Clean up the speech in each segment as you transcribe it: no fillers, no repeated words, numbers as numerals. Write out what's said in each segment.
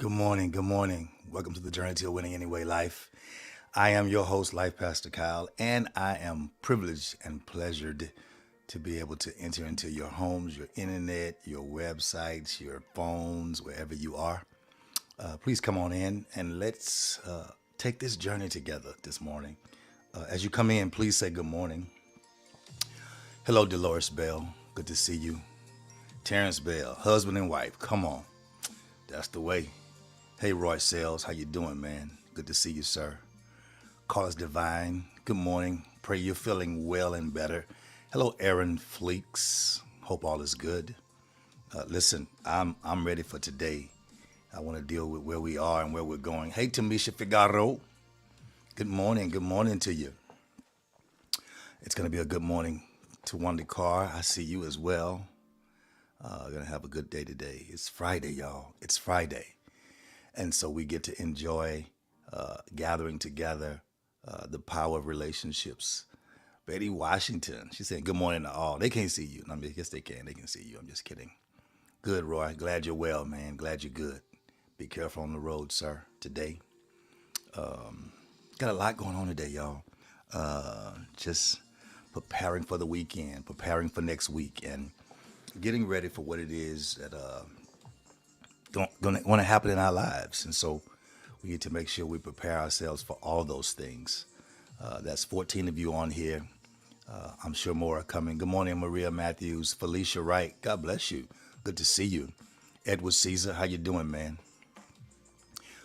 Good morning. Good morning. Welcome to the Journey to Winning Anyway Life. I am your host, Life Pastor Kyle, and I am privileged and pleasured to be able to enter into your homes, your internet, your websites, your phones, wherever you are. Please come on in and let's take this journey together this morning. As you come in, please say good morning. Hello, Dolores Bell. Good to see you. Terrence Bell, husband and wife. Come on. That's the way. Hey, Roy Sales, how you doing, man? Good to see you, sir. Carlos Divine, good morning. Pray you're feeling well and better. Hello, Aaron Fleeks. Hope all is good. Listen, I'm ready for today. I want to deal with where we are and where we're going. Hey, Tamisha Figaro. Good morning. Good morning to you. It's going to be a good morning to Wanda Carr. I see you as well. Gonna have a good day today. It's Friday, y'all. It's Friday. And so we get to enjoy gathering together, the power of relationships. Betty Washington, she said, good morning to all. They can't see you. I mean, yes, they can. They can see you. I'm just kidding. Good, Roy. Glad you're well, man. Glad you're good. Be careful on the road, sir, today. Got a lot going on today, y'all. Just preparing for the weekend, preparing for next week, and getting ready for what it is that going to happen in our lives. And so we need to make sure we prepare ourselves for all those things. That's 14 of you on here. I'm sure more are coming. Good morning, Maria Matthews, Felicia Wright. God bless you. Good to see you. Edward Caesar, how you doing, man?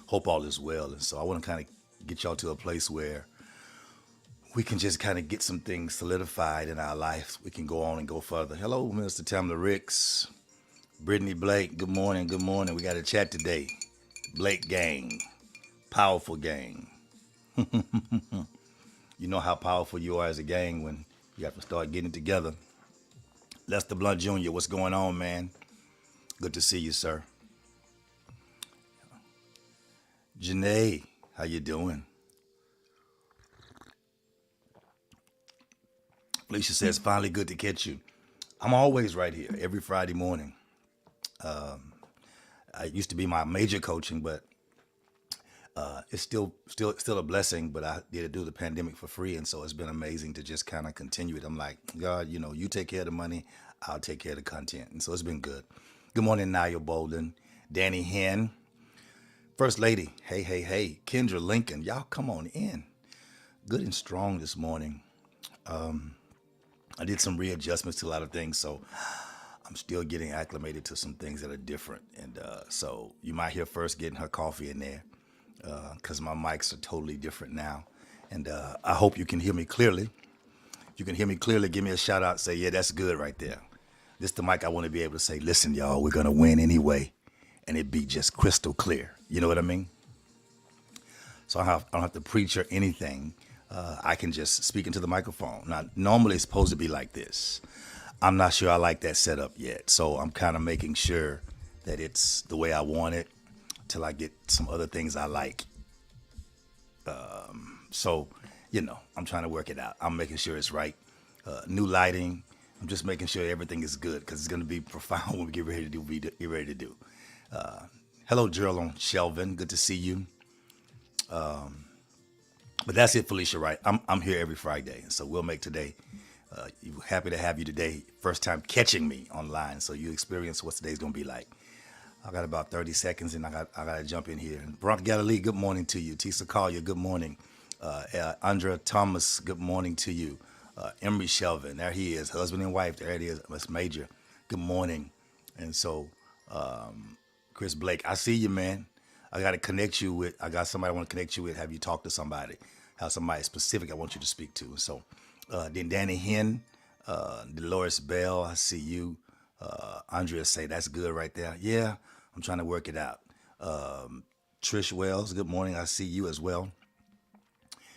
Hope all is well. And so I want to kind of get y'all to a place where we can just kind of get some things solidified in our life. We can go on and go further. Hello, Mr. Tamla Ricks. Brittany Blake, good morning, good morning. We got a chat today. Blake gang, powerful gang. You know how powerful you are as a gang when you have to start getting it together. Lester Blunt Jr., what's going on, man? Good to see you, sir. Janae, how you doing? Felicia says, finally good to catch you. I'm always right here every Friday morning. I used to be my major coaching, but it's still a blessing. But I did do the pandemic for free, and so it's been amazing to just kind of continue it. I'm like, God, you take care of the money, I'll take care of the content, and so it's been good. Good morning, Niall Bolden, Danny Henn, First Lady. Hey, hey, hey, Kendra Lincoln, y'all come on in. Good and strong this morning. I did some readjustments to a lot of things, so I'm still getting acclimated to some things that are different. And so you might hear first getting her coffee in there because my mics are totally different now. And I hope you can hear me clearly. If you can hear me clearly, give me a shout out. Say, yeah, that's good right there. This the mic I want to be able to say, listen, y'all, we're going to win anyway. And it be just crystal clear. You know what I mean? So I don't have to preach or anything. I can just speak into the microphone. Now, normally it's supposed to be like this. I'm not sure I like that setup yet. So I'm kind of making sure that it's the way I want it till I get some other things I like. So, I'm trying to work it out. I'm making sure it's right. New lighting. I'm just making sure everything is good because it's going to be profound when we get ready to do what we get ready to do. Hello, Gerald Shelvin. Good to see you. But that's it, Felicia, right? I'm here every Friday. So we'll make today. Happy to have you today. First time catching me online. So you experience what today's going to be like. I got about 30 seconds and I got to jump in here. And Bronx Galilee, good morning to you. Tisa Collier, good morning. Andrea Thomas, good morning to you. Emery Shelvin, there he is. Husband and wife, there it is. Miss Major, good morning. And so, Chris Blake, I see you, man. I got somebody I want to connect you with. Have you talked to somebody? Have somebody specific I want you to speak to. And so, then Danny Henn, Dolores Bell, I see you. Andrea say, that's good right there. Yeah, I'm trying to work it out. Trish Wells, good morning. I see you as well.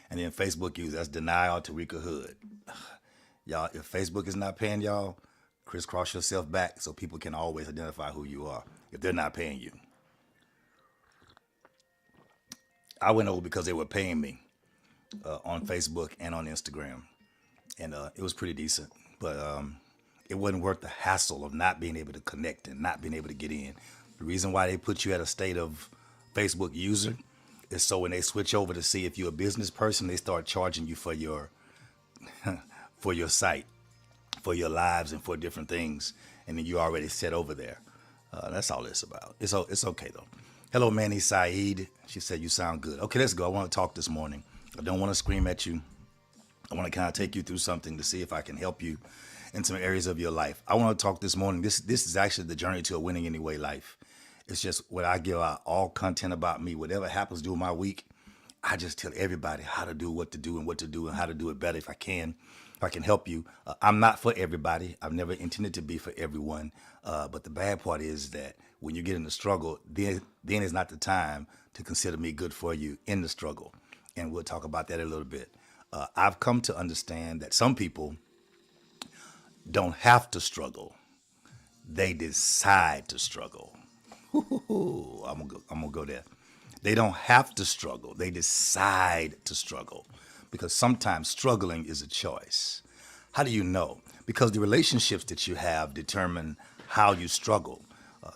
And then Facebook use, that's Denial Tarika Hood. Y'all, if Facebook is not paying y'all, crisscross yourself back so people can always identify who you are if they're not paying you. I went over because they were paying me on Facebook and on Instagram. And it was pretty decent. But it wasn't worth the hassle of not being able to connect and not being able to get in. The reason why they put you at a state of Facebook user. And so when they switch over to see if you're a business person, they start charging you for your site, for your lives, and for different things. And then you already set over there. That's all it's about. It's okay though. Hello, Manny Saeed. She said you sound good. Okay, let's go. I want to talk this morning. I don't want to scream at you. I want to kind of take you through something to see if I can help you in some areas of your life. I want to talk this morning. This is actually the Journey to a Winning Anyway life. It's just what I give out, all content about me. Whatever happens during my week, I just tell everybody how to do, what to do, and what to do, and how to do it better if I can. If I can help you. I'm not for everybody. I've never intended to be for everyone. But the bad part is that when you get in the struggle, then is not the time to consider me good for you in the struggle. And we'll talk about that a little bit. I've come to understand that some people don't have to struggle. They decide to struggle. Ooh, I'm gonna go there. They don't have to struggle. They decide to struggle because sometimes struggling is a choice. How do you know? Because the relationships that you have determine how you struggle.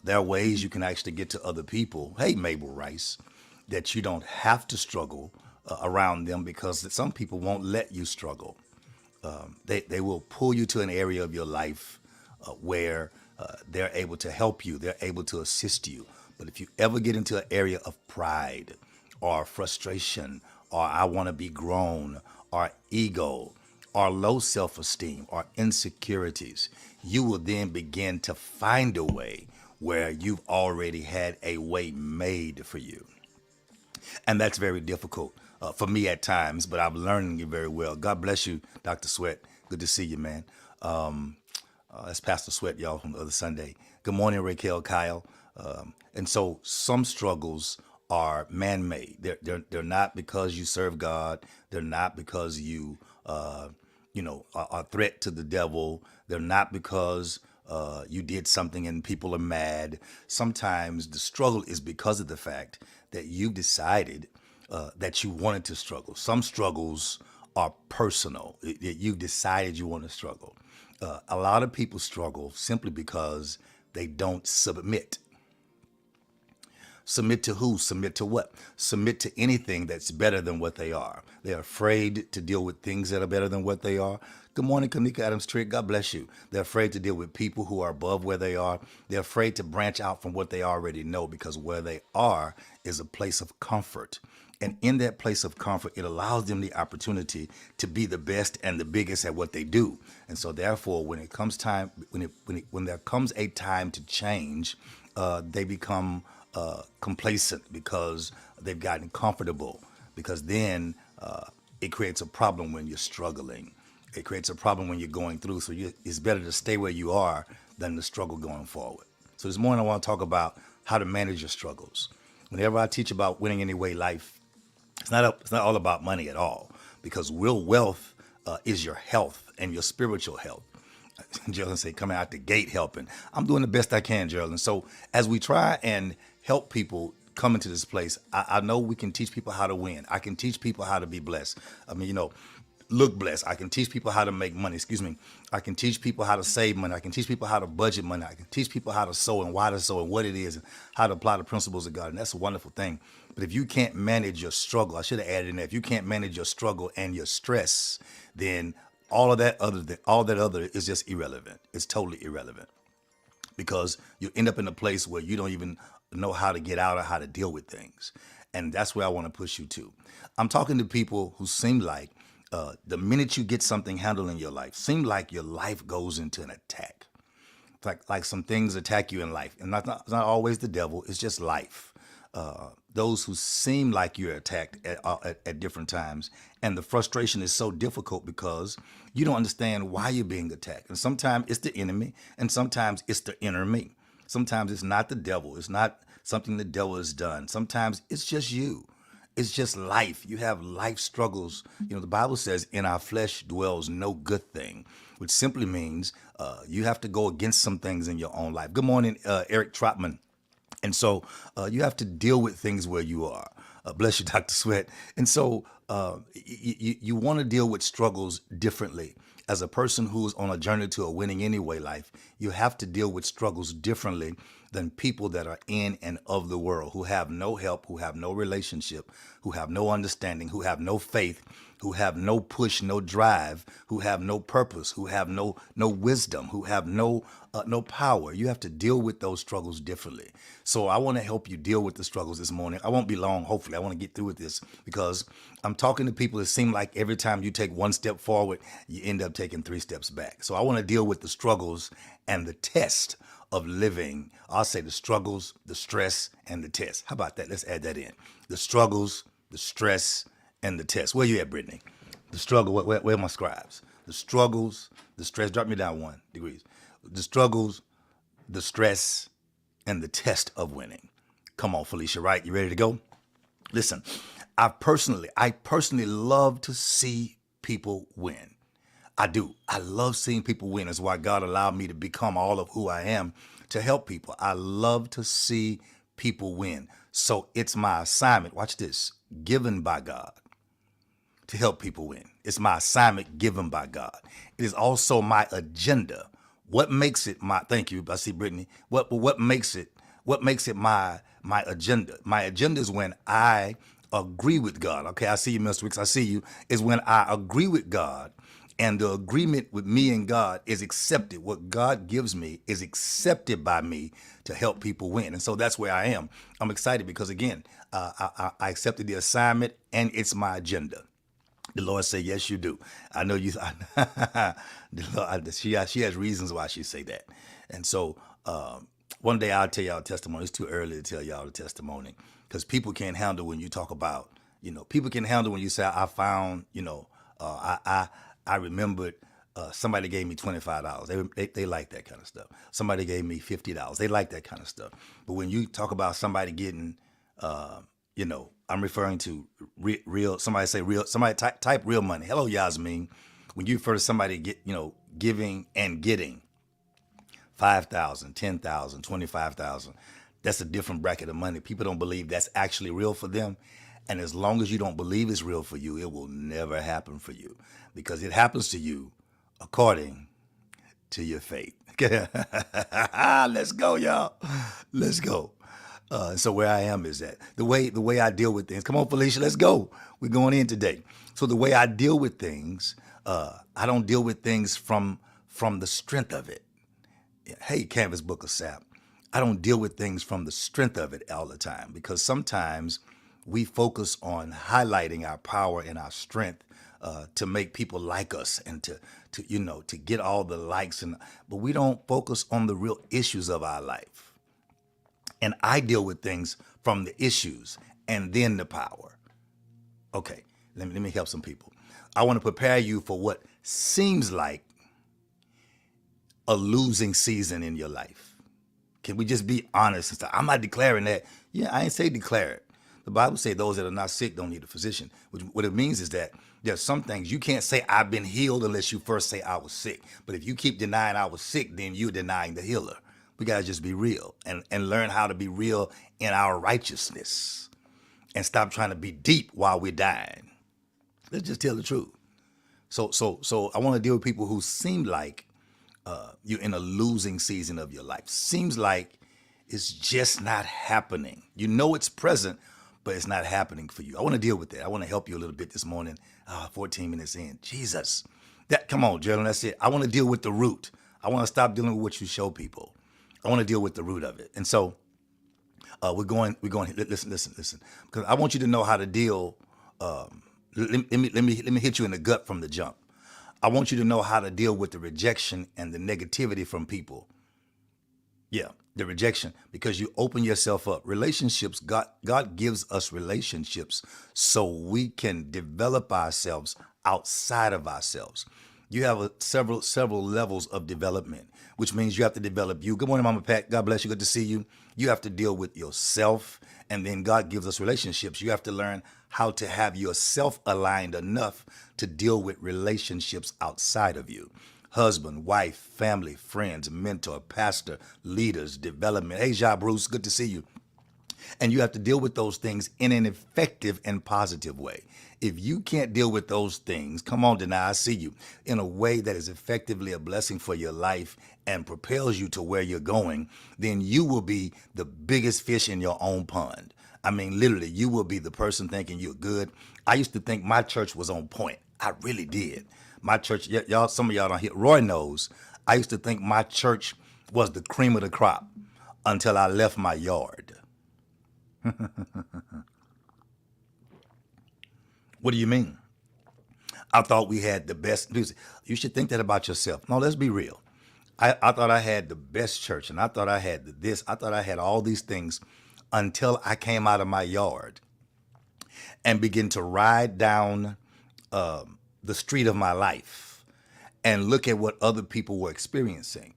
There are ways you can actually get to other people. Hey, Mabel Rice, that you don't have to struggle around them because some people won't let you struggle. They will pull you to an area of your life where they're able to help you, they're able to assist you. But if you ever get into an area of pride or frustration or I want to be grown or ego or low self-esteem or insecurities, you will then begin to find a way where you've already had a way made for you. And that's very difficult for me at times, but I'm learning it very well. God bless you, Dr. Sweat. Good to see you, man. That's Pastor Sweat, y'all, from the other Sunday. Good morning, Raquel, Kyle. And so some struggles are man-made. They're not because you serve God. They're not because you, are a threat to the devil. They're not because you did something and people are mad. Sometimes the struggle is because of the fact that you decided that you wanted to struggle. Some struggles are personal. You've decided you want to struggle. A lot of people struggle simply because they don't submit. Submit to who? Submit to what? Submit to anything that's better than what they are. They're afraid to deal with things that are better than what they are. Good morning, Kamika Adams Trick. God bless you. They're afraid to deal with people who are above where they are. They're afraid to branch out from what they already know because where they are is a place of comfort. And in that place of comfort, it allows them the opportunity to be the best and the biggest at what they do. And so therefore, when it comes time, when there comes a time to change, they become complacent because they've gotten comfortable. Because then it creates a problem when you're struggling. It creates a problem when you're going through. So it's better to stay where you are than to struggle going forward. So this morning I want to talk about how to manage your struggles. Whenever I teach about winning anyway life, it's not all about money at all, because real wealth is your health and your spiritual health. Geraldine say, coming out the gate helping. I'm doing the best I can, Geraldine. So as we try and help people come into this place, I know we can teach people how to win. I can teach people how to be blessed. I mean, look blessed. I can teach people how to make money. Excuse me. I can teach people how to save money. I can teach people how to budget money. I can teach people how to sow and why to sow and what it is and how to apply the principles of God. And that's a wonderful thing. But if you can't manage your struggle, I should have added in there, if you can't manage your struggle and your stress, then all that other is just irrelevant. It's totally irrelevant because you end up in a place where you don't even know how to get out or how to deal with things. And that's where I want to push you to. I'm talking to people who seem like the minute you get something handled in your life, seem like your life goes into an attack. Like some things attack you in life. And it's not always the devil, it's just life. Those who seem like you're attacked at different times. And the frustration is so difficult because you don't understand why you're being attacked. And sometimes it's the enemy, and sometimes it's the inner me. Sometimes it's not the devil. It's not something the devil has done. Sometimes it's just you. It's just life. You have life struggles. The Bible says in our flesh dwells no good thing, which simply means you have to go against some things in your own life. Good morning, Eric Trotman. And so you have to deal with things where you are. Bless you, Dr. Sweat. And so you want to deal with struggles differently. as a person who's on a journey to a winning anyway life, you have to deal with struggles differently than people that are in and of the world, who have no help, who have no relationship, who have no understanding, who have no faith, who have no push, no drive, who have no purpose, who have no wisdom, who have no power. You have to deal with those struggles differently. So I want to help you deal with the struggles this morning. I won't be long, hopefully. I want to get through with this because I'm talking to people that seem like every time you take one step forward, you end up taking 3 steps back. So I want to deal with the struggles and the test of living. I'll say the struggles, the stress, and the test. How about that? Let's add that in. The struggles, the stress, and the test. Where you at, Brittany? The struggle, where are my scribes? The struggles, the stress, drop me down 1 degrees. The struggles, the stress, and the test of winning. Come on, Felicia, right? You ready to go? Listen, I personally love to see people win. I do. I love seeing people win. That's why God allowed me to become all of who I am, to help people. I love to see people win. So it's my assignment, watch this, given by God, to help people win. It's my assignment given by God. It is also my agenda. What makes it my, thank you, I see Brittany. What makes it my agenda? My agenda is when I agree with God. Okay, I see you, Mr. Wicks, I see you. Is when I agree with God and the agreement with me and God is accepted. What God gives me is accepted by me to help people win. And so that's where I am. I'm excited because, again, I accepted the assignment and it's my agenda. The Lord said, yes, you do. I know you. The Lord, she has reasons why she say that. And so one day I'll tell y'all a testimony. It's too early to tell y'all the testimony because people can't handle when you talk about, people can handle when you say, I found, I remembered somebody gave me $25. They like that kind of stuff. Somebody gave me $50. They like that kind of stuff. But when you talk about somebody getting, I'm referring to real. Somebody say real. Somebody type real money. Hello, Yasmin. When you refer to somebody giving and getting 5,000, 10,000, 25,000, that's a different bracket of money. People don't believe that's actually real for them. And as long as you don't believe it's real for you, it will never happen for you because it happens to you according to your faith. Let's go, y'all. Let's go. So where I am is that the way I deal with things. Come on, Felicia, let's go. We're going in today. So the way I deal with things, I don't deal with things from the strength of it. Hey, Canvas Book of Sap. I don't deal with things from the strength of it all the time because sometimes we focus on highlighting our power and our strength to make people like us and to get all the likes, but we don't focus on the real issues of our life. And I deal with things from the issues and then the power. Okay, let me help some people. I want to prepare you for what seems like a losing season in your life. Can we just be honest and say, I'm not declaring that. Yeah, I ain't say declare it. The Bible says those that are not sick don't need a physician. What it means is that there's some things you can't say I've been healed unless you first say I was sick. But if you keep denying I was sick, then you're denying the healer. We got to just be real and learn how to be real in our righteousness and stop trying to be deep while we're dying. Let's just tell the truth. So I want to deal with people who seem like you're in a losing season of your life. Seems like it's just not happening. You know it's present, but it's not happening for you. I want to deal with that. I want to help you a little bit this morning. 14 minutes in. Jesus. Come on, Gerald, that's it. I want to deal with the root. I want to stop dealing with what you show people. I want to deal with the root of it. And so we're going, listen, because I want you to know how to deal. Let me hit you in the gut from the jump. I want you to know how to deal with the rejection and the negativity from people. Yeah, the rejection, because you open yourself up. Relationships, God gives us relationships so we can develop ourselves outside of ourselves. You have several levels of development, which means you have to develop you. Good morning, Mama Pat. God bless you. Good to see you. You have to deal with yourself, and then God gives us relationships. You have to learn how to have yourself aligned enough to deal with relationships outside of you. Husband, wife, family, friends, mentor, pastor, leaders, development. Hey, Ja Bruce, good to see you. And you have to deal with those things in an effective and positive way. If you can't deal with those things, come on, Deny, I see you, in a way that is effectively a blessing for your life and propels you to where you're going, then you will be the biggest fish in your own pond. I mean, literally, you will be the person thinking you're good. I used to think my church was on point. I really did. My church, y'all, some of y'all don't hear, Roy knows, I used to think my church was the cream of the crop until I left my yard. What do you mean? I thought we had the best music. You should think that about yourself. No, let's be real. I thought I had the best church and I thought I had this. I thought I had all these things until I came out of my yard and began to ride down the street of my life and look at what other people were experiencing.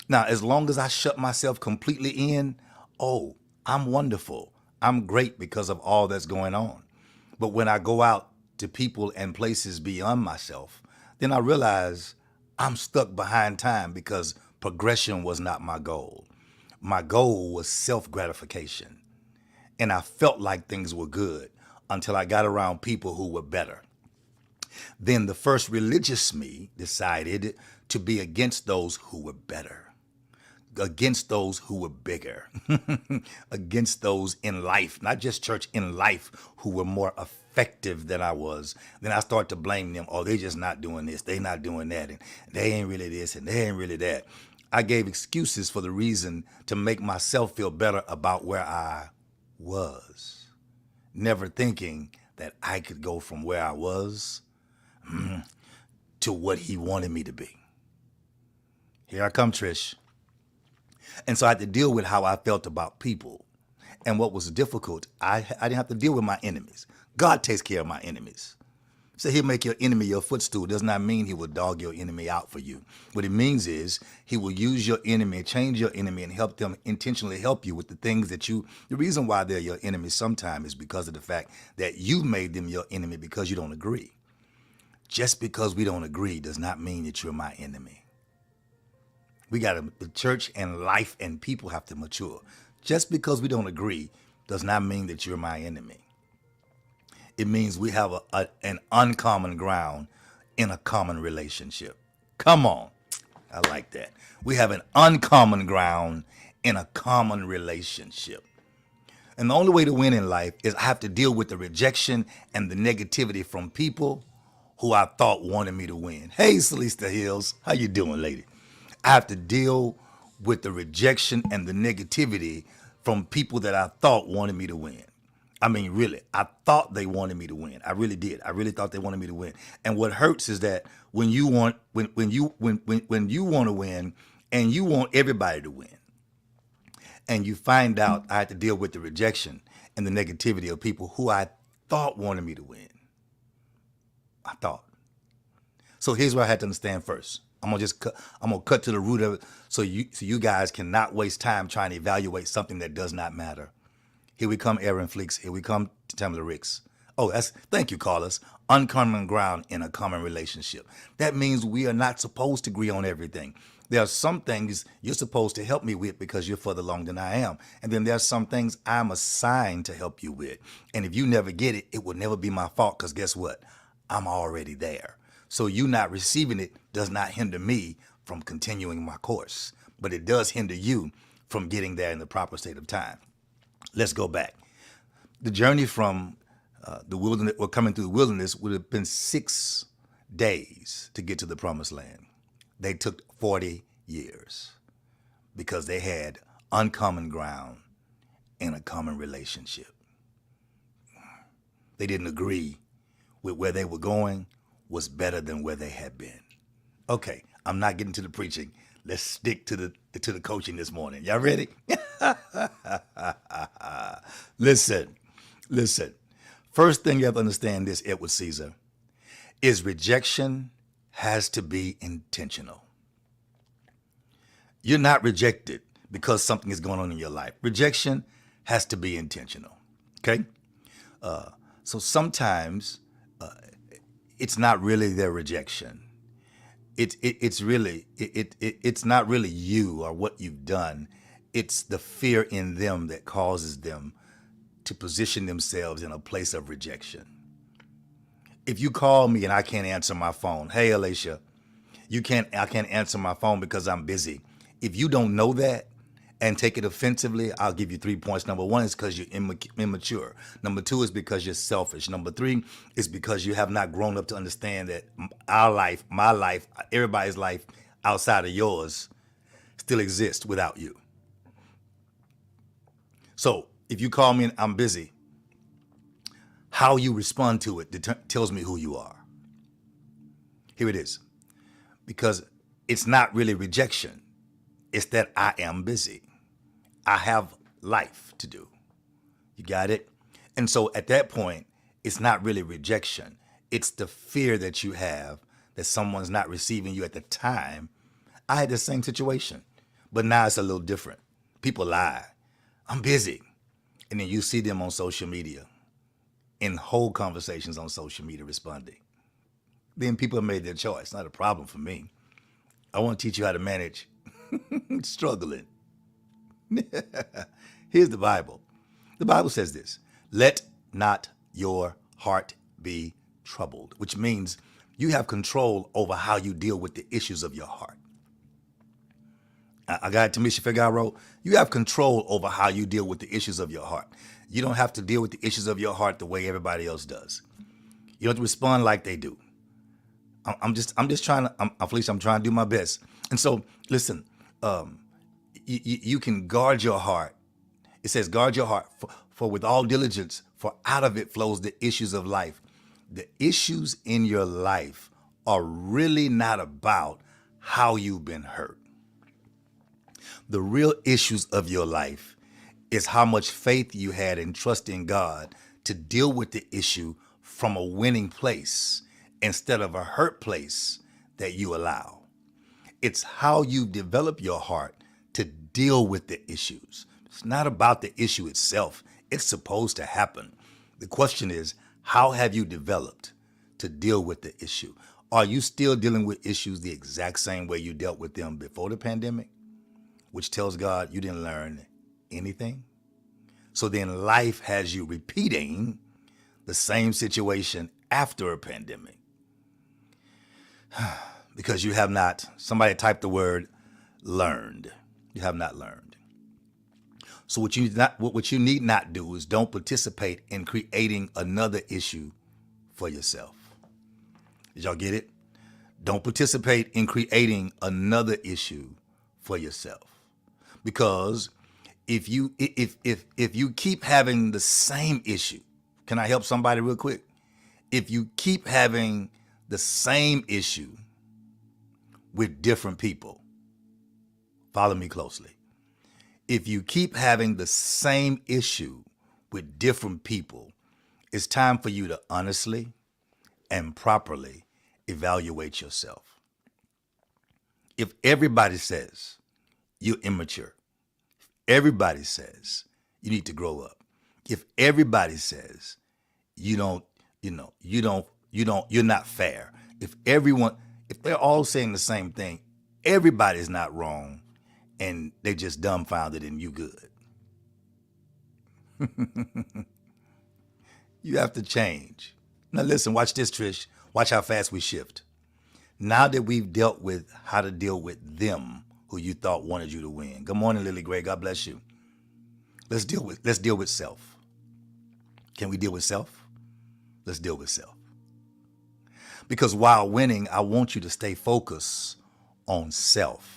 Now, as long as I shut myself completely in, oh, I'm wonderful. I'm great because of all that's going on. But when I go out to people and places beyond myself, then I realize I'm stuck behind time because progression was not my goal. My goal was self-gratification. And I felt like things were good until I got around people who were better. Then the first religious me decided to be against those who were better, against those who were bigger, against those in life, not just church, in life, who were more effective than I was. Then I start to blame them. Oh, they just not doing this. They not doing that. And they ain't really this and they ain't really that. I gave excuses for the reason to make myself feel better about where I was, never thinking that I could go from where I was to what he wanted me to be. Here I come, Trish. And so I had to deal with how I felt about people. And what was difficult, I didn't have to deal with my enemies. God takes care of my enemies. So he'll make your enemy your footstool does not mean he will dog your enemy out for you. What it means is he will use your enemy, change your enemy, and help them intentionally help you with the things that the reason why they're your enemy sometimes is because of the fact that you made them your enemy because you don't agree. Just because we don't agree does not mean that you're my enemy. The church and life and people have to mature. Just because we don't agree does not mean that you're my enemy. It means we have an uncommon ground in a common relationship. Come on. I like that. We have an uncommon ground in a common relationship. And the only way to win in life is I have to deal with the rejection and the negativity from people who I thought wanted me to win. Hey, Celesta Hills, how you doing, lady? I have to deal with the rejection and the negativity from people that I thought wanted me to win. I mean, really, I thought they wanted me to win. I really did. I really thought they wanted me to win. And what hurts is that when you want to win and you want everybody to win, and you find out I had to deal with the rejection and the negativity of people who I thought wanted me to win. I thought. So here's what I had to understand first. I'm gonna cut to the root of it so you guys cannot waste time trying to evaluate something that does not matter. Here we come, Aaron Fleeks. Here we come, Tamala Ricks. Oh, thank you, Carlos. Uncommon ground in a common relationship. That means we are not supposed to agree on everything. There are some things you're supposed to help me with because you're further along than I am. And then there's some things I'm assigned to help you with. And if you never get it, it will never be my fault because guess what? I'm already there. So you not receiving it does not hinder me from continuing my course, but it does hinder you from getting there in the proper state of time. Let's go back. The journey from the wilderness, or coming through the wilderness, would have been 6 days to get to the promised land. They took 40 years because they had uncommon ground in a common relationship. They didn't agree with where they were going was better than where they had been. Okay, I'm not getting to the preaching. Let's stick to the coaching this morning. Y'all ready? Listen. First thing you have to understand this, Edward Caesar, is rejection has to be intentional. You're not rejected because something is going on in your life. Rejection has to be intentional. Okay? So sometimes it's not really their rejection. It's not really you or what you've done. It's the fear in them that causes them to position themselves in a place of rejection. If you call me and I can't answer my phone, hey Alicia, I can't answer my phone because I'm busy. If you don't know that and take it offensively, I'll give you 3 points. Number one is because you're immature. Number two is because you're selfish. Number three is because you have not grown up to understand that our life, my life, everybody's life outside of yours still exists without you. So if you call me and I'm busy, how you respond to it tells me who you are. Here it is. Because it's not really rejection. It's that I am busy. I have life to do. You got it? And so at that point, it's not really rejection. It's the fear that you have that someone's not receiving you at the time. I had the same situation, but now it's a little different. People lie. I'm busy. And then you see them on social media, in whole conversations on social media responding. Then people have made their choice. Not a problem for me. I want to teach you how to manage struggling. Here's the Bible. The Bible says this: let not your heart be troubled, which means you have control over how you deal with the issues of your heart. I got it to Misha Figaro. You have control over how you deal with the issues of your heart. You don't have to deal with the issues of your heart the way everybody else does. You don't have to respond like they do. I'm just trying to, Felicia, I'm trying to do my best. And so, listen, you can guard your heart. It says, guard your heart for with all diligence, for out of it flows the issues of life. The issues in your life are really not about how you've been hurt. The real issues of your life is how much faith you had in trusting God to deal with the issue from a winning place instead of a hurt place that you allow. It's how you develop your heart to deal with the issues. It's not about the issue itself. It's supposed to happen. The question is, how have you developed to deal with the issue? Are you still dealing with issues the exact same way you dealt with them before the pandemic? Which tells God you didn't learn anything. So then life has you repeating the same situation after a pandemic. Because you have not, somebody typed the word learned. You have not learned. So what you need not do is don't participate in creating another issue for yourself. Did y'all get it? Don't participate in creating another issue for yourself. Because if you keep having the same issue, can I help somebody real quick? If you keep having the same issue with different people, follow me closely. If you keep having the same issue with different people, it's time for you to honestly and properly evaluate yourself. If everybody says you're immature, if everybody says you need to grow up, if everybody says you're not fair, if they're all saying the same thing, everybody's not wrong and they just dumbfounded and you good. You have to change. Now listen, watch this, Trish. Watch how fast we shift. Now that we've dealt with how to deal with them who you thought wanted you to win. Good morning, Lily Gray. God bless you. Let's deal with self. Can we deal with self? Let's deal with self. Because while winning, I want you to stay focused on self.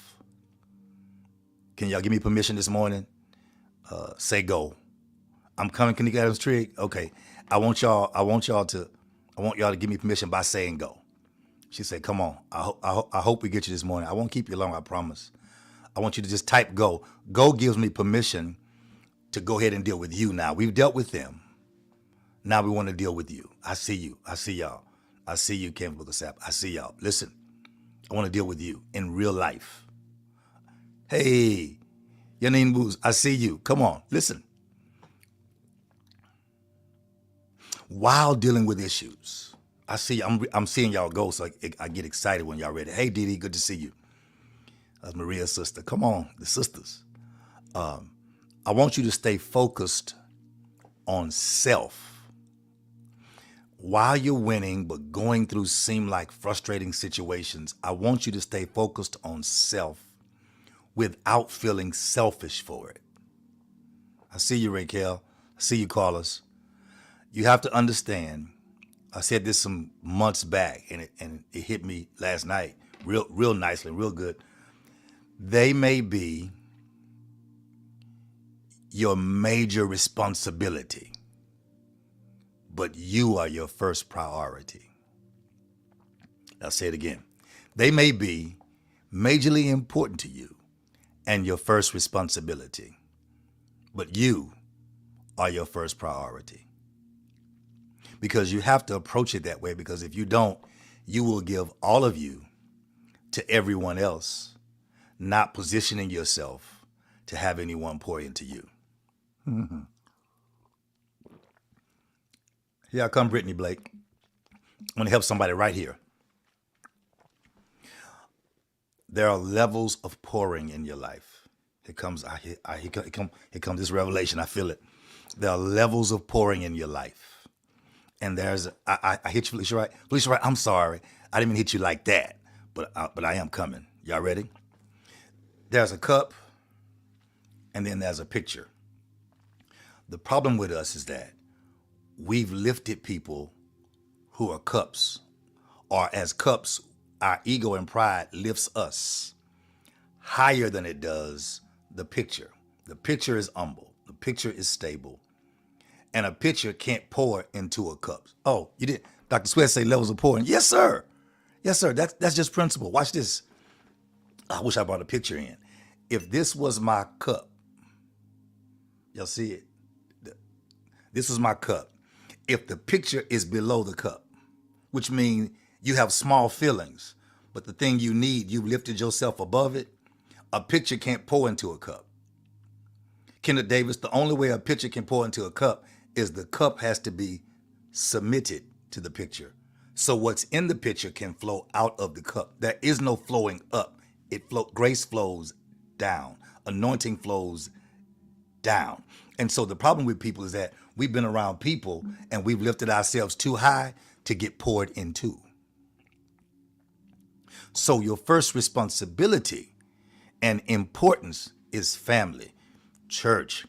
Can y'all give me permission this morning? Say go. I'm coming. Can you get Adams Trigg? Okay. I want y'all to give me permission by saying go. She said, come on. I hope we get you this morning. I won't keep you long, I promise. I want you to just type go. Go gives me permission to go ahead and deal with you now. We've dealt with them. Now we want to deal with you. I see you. I see y'all. I see you, Ken Booker. I see y'all. Listen, I want to deal with you in real life. Hey, Yanine Booz, I see you. Come on, listen. While dealing with issues, I see. I'm seeing y'all go, so I get excited when y'all ready. Hey, Dee Dee, good to see you. That's Maria's sister. Come on, the sisters. I want you to stay focused on self. While you're winning, but going through seem like frustrating situations, I want you to stay focused on self without feeling selfish for it. I see you, Raquel. I see you, Carlos. You have to understand. I said this some months back, and it hit me last night, real nicely, real good. They may be your major responsibility, but you are your first priority. I'll say it again. They may be majorly important to you and your first responsibility, but you are your first priority. Because you have to approach it that way, because if you don't, you will give all of you to everyone else, not positioning yourself to have anyone pour into you. Here I come, Brittany Blake. I'm going to help somebody right here. There are levels of pouring in your life. Here comes this revelation. I feel it. There are levels of pouring in your life. And there's, I hit you, Felicia Wright. Felicia Wright, I'm sorry. I didn't even hit you like that, but I am coming. Y'all ready? There's a cup, and then there's a picture. The problem with us is that we've lifted people who are cups, or as cups, our ego and pride lifts us higher than it does the picture. The picture is humble. The picture is stable. And a pitcher can't pour into a cup. Oh, you did. Dr. Sweat say levels of pouring. Yes, sir. Yes, sir. That's just principle. Watch this. I wish I brought a picture in. If this was my cup, y'all see it? This was my cup. If the picture is below the cup, which means you have small feelings, but the thing you need, you've lifted yourself above it, a pitcher can't pour into a cup. Kenneth Davis, the only way a pitcher can pour into a cup is the cup has to be submitted to the pitcher. So what's in the pitcher can flow out of the cup. There is no flowing up. Grace flows down. Anointing flows down. And so the problem with people is that we've been around people and we've lifted ourselves too high to get poured into. So your first responsibility and importance is family, church,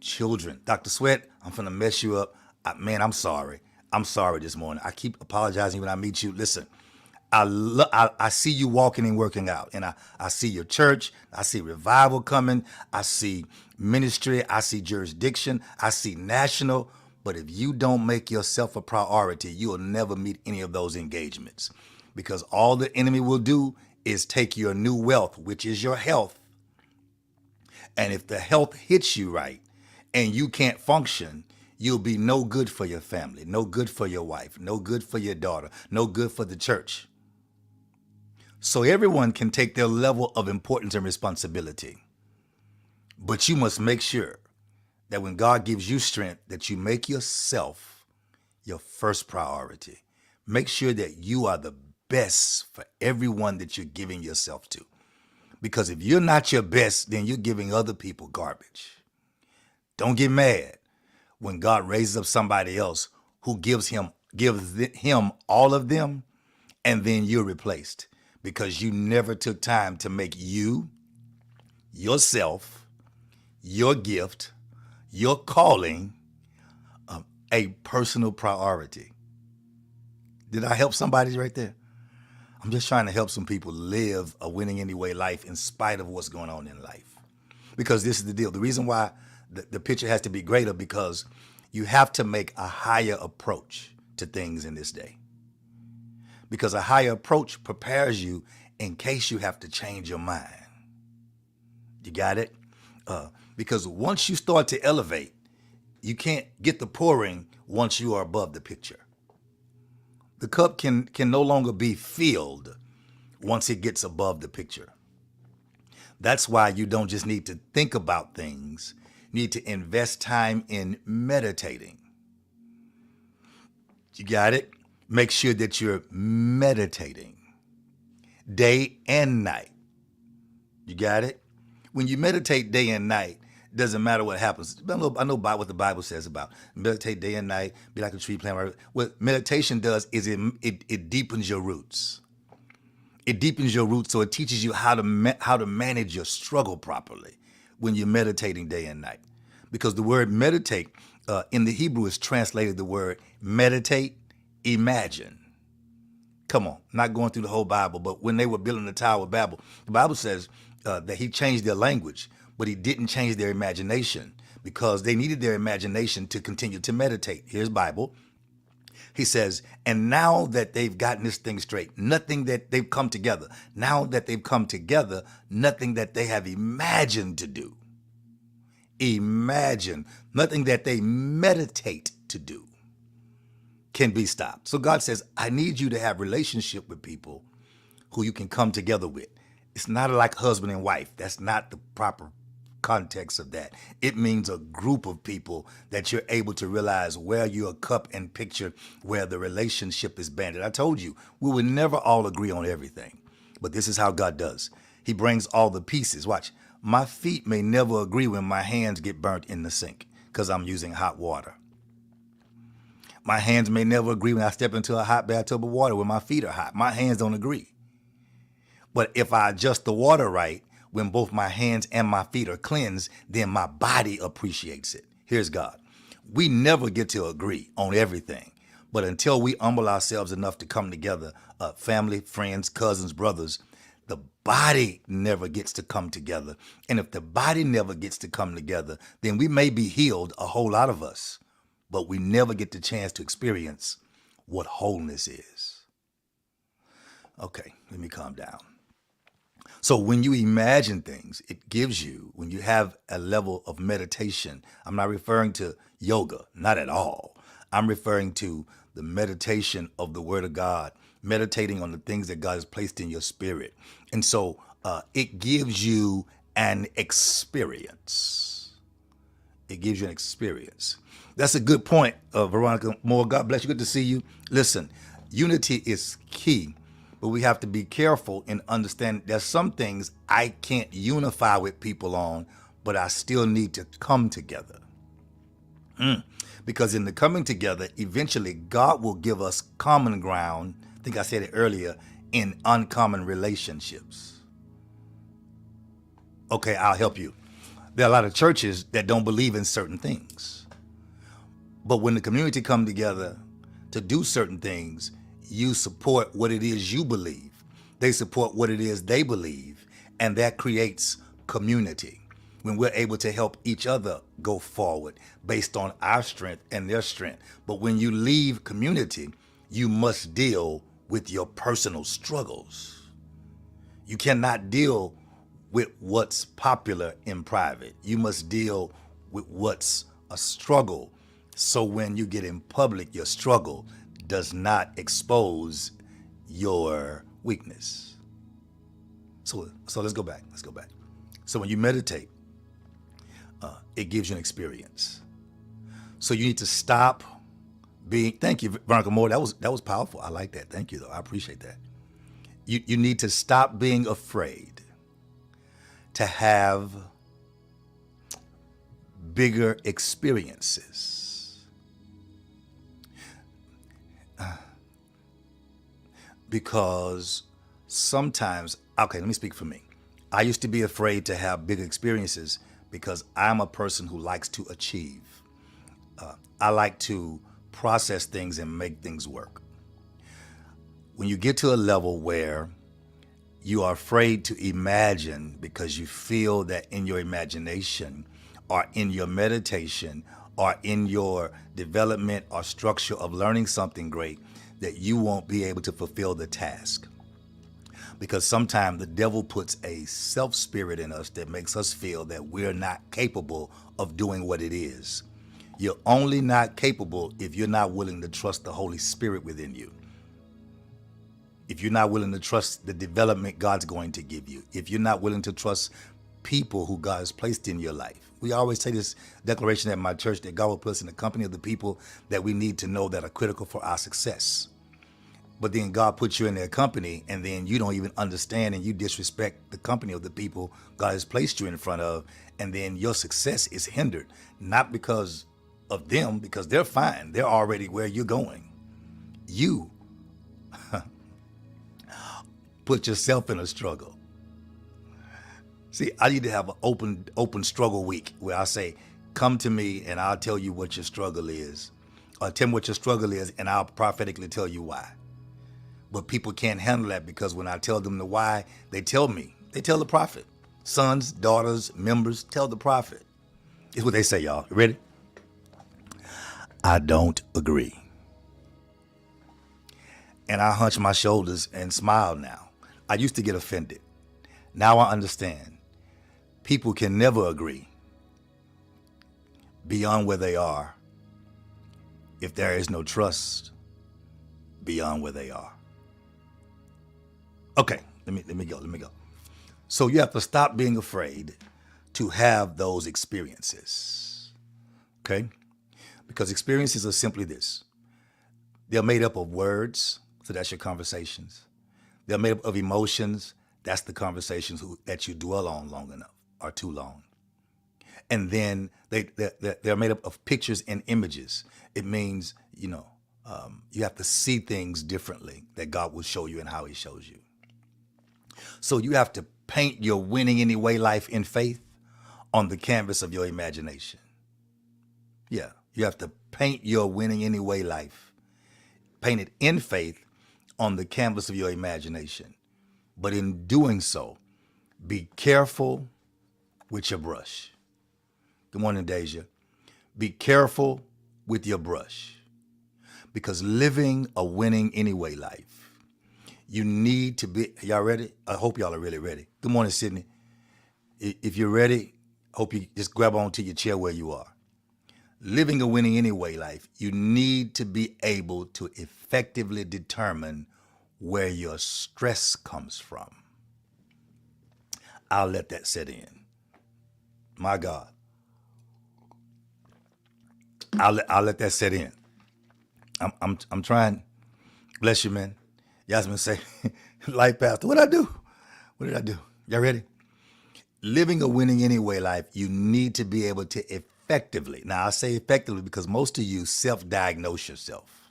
children. Dr. Sweat, I'm finna mess you up. Man, I'm sorry. I'm sorry this morning. I keep apologizing when I meet you. Listen, I see you walking and working out, and I see your church. I see revival coming. I see ministry. I see jurisdiction. I see national. But if you don't make yourself a priority, you will never meet any of those engagements, because all the enemy will do is take your new wealth, which is your health. And if the health hits you right and you can't function, you'll be no good for your family, no good for your wife, no good for your daughter, no good for the church. So everyone can take their level of importance and responsibility. But you must make sure that when God gives you strength, that you make yourself your first priority. Make sure that you are the best for everyone that you're giving yourself to. Because if you're not your best, then you're giving other people garbage. Don't get mad when God raises up somebody else who gives him all of them, and then you're replaced because you never took time to make you, yourself, your gift, your calling a personal priority. Did I help somebody right there? I'm just trying to help some people live a winning anyway life in spite of what's going on in life. Because this is the deal. The reason why the picture has to be greater, because you have to make a higher approach to things in this day. Because a higher approach prepares you in case you have to change your mind. You got it? Because once you start to elevate, you can't get the pouring once you are above the picture. The cup can no longer be filled once it gets above the picture. That's why you don't just need to think about things. You need to invest time in meditating. You got it? Make sure that you're meditating day and night. You got it? When you meditate day and night, Doesn't matter what happens. I know about what the Bible says about meditate day and night, be like a tree planted. What meditation does is it deepens your roots. It deepens your roots, so it teaches you how to manage your struggle properly when you're meditating day and night. Because the word meditate in the Hebrew is translated the word meditate, imagine. Come on, not going through the whole Bible, but when they were building the Tower of Babel, the Bible says that he changed their language, but he didn't change their imagination because they needed their imagination to continue to meditate. Here's Bible. He says, and now that they've gotten this thing straight, nothing that they've come together, now that they've come together, nothing that they have imagined to do. Imagine, nothing that they meditate to do can be stopped. So God says, I need you to have relationship with people who you can come together with. It's not like husband and wife. That's not the proper context of that. It means a group of people that you're able to realize where you're a cup and picture where the relationship is banded. I told you, we would never all agree on everything, but this is how God does. He brings all the pieces. Watch, my feet may never agree when my hands get burnt in the sink because I'm using hot water. My hands may never agree when I step into a hot bathtub of water when my feet are hot. My hands don't agree. But if I adjust the water right, when both my hands and my feet are cleansed, then my body appreciates it. Here's God. We never get to agree on everything. But until we humble ourselves enough to come together, family, friends, cousins, brothers, the body never gets to come together. And if the body never gets to come together, then we may be healed, a whole lot of us, but we never get the chance to experience what wholeness is. Okay, let me calm down. So when you imagine things, it gives you, when you have a level of meditation, I'm not referring to yoga, not at all. I'm referring to the meditation of the Word of God, meditating on the things that God has placed in your spirit. And so it gives you an experience. It gives you an experience. That's a good point, Veronica Moore. God bless you. Good to see you. Listen, unity is key. But we have to be careful and understand there's some things I can't unify with people on, but I still need to come together. Because in the coming together, eventually God will give us common ground, I think I said it earlier, in uncommon relationships. Okay, I'll help you. There are a lot of churches that don't believe in certain things. But when the community come together to do certain things, you support what it is you believe. They support what it is they believe. And that creates community when we're able to help each other go forward based on our strength and their strength. But when you leave community, you must deal with your personal struggles. You cannot deal with what's popular in private. You must deal with what's a struggle. So when you get in public, your struggle does not expose your weakness. So let's go back. So when you meditate, it gives you an experience. So you need to stop being, thank you, Veronica Moore. That was powerful. I like that. Thank you, though. I appreciate that. You need to stop being afraid to have bigger experiences. Because sometimes, okay, let me speak for me. I used to be afraid to have big experiences because I'm a person who likes to achieve. I like to process things and make things work. When you get to a level where you are afraid to imagine because you feel that in your imagination or in your meditation or in your development or structure of learning something great, that you won't be able to fulfill the task. Because sometimes the devil puts a self-spirit in us that makes us feel that we're not capable of doing what it is. You're only not capable if you're not willing to trust the Holy Spirit within you. If you're not willing to trust the development God's going to give you. If you're not willing to trust people who God has placed in your life. We always say this declaration at my church that God will put us in the company of the people that we need to know that are critical for our success. But then God puts you in their company, and then you don't even understand, and you disrespect the company of the people God has placed you in front of, and then your success is hindered, not because of them, because they're fine. They're already where you're going. You put yourself in a struggle. See, I need to have an open struggle week where I say, come to me and I'll tell you what your struggle is. Or tell me what your struggle is and I'll prophetically tell you why. But people can't handle that because when I tell them the why, they tell me. They tell the prophet. Sons, daughters, members, tell the prophet. It's what they say, y'all. You ready? I don't agree. And I hunch my shoulders and smile now. I used to get offended. Now I understand. People can never agree beyond where they are if there is no trust beyond where they are. Okay, let me go. So you have to stop being afraid to have those experiences. Okay? Because experiences are simply this. They're made up of words, so that's your conversations. They're made up of emotions, that's the conversations that you dwell on long enough or too long. And then they're made up of pictures and images. It means, you have to see things differently that God will show you and how he shows you. So you have to paint your winning anyway life in faith on the canvas of your imagination. Yeah, you have to paint your winning anyway life. Paint it in faith on the canvas of your imagination. But in doing so, be careful with your brush. Good morning, Deja. Be careful with your brush. Because living a winning anyway life, you need to be, y'all ready? I hope y'all are really ready. Good morning, Sydney. If you're ready, hope you just grab onto your chair where you are. Living a winning anyway life, you need to be able to effectively determine where your stress comes from. I'll let that set in. My God. I'll let that set in. I'm trying. Bless you, man. Yasmin say, life pastor, what did I do? What did I do? Y'all ready? Living a winning anyway life, you need to be able to effectively. Now I say effectively because most of you self-diagnose yourself.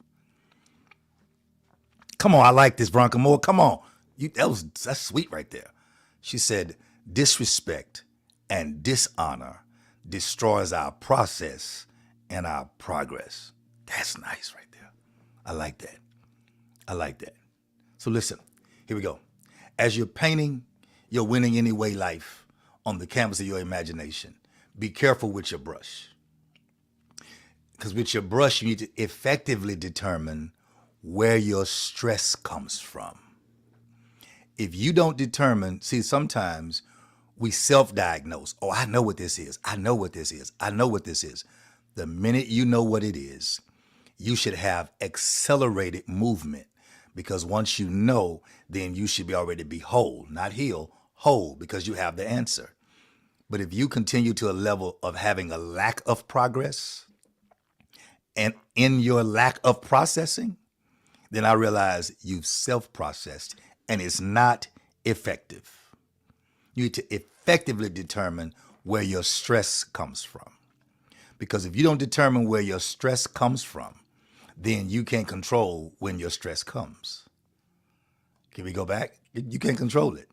Come on, I like this, Bronca Moore. Come on. That's sweet right there. She said, disrespect and dishonor destroys our process and our progress. That's nice right there. I like that. I like that. So listen, here we go. As you're painting your winning anyway life on the canvas of your imagination, be careful with your brush. Because with your brush, you need to effectively determine where your stress comes from. If you don't determine, see, sometimes we self-diagnose. Oh, I know what this is. I know what this is. I know what this is. The minute you know what it is, you should have accelerated movement. Because once you know, then you should already be whole, not healed, whole, because you have the answer. But if you continue to a level of having a lack of progress, and in your lack of processing, then I realize you've self-processed and it's not effective. You need to effectively determine where your stress comes from. Because if you don't determine where your stress comes from, then you can't control when your stress comes. Can we go back? You can't control it.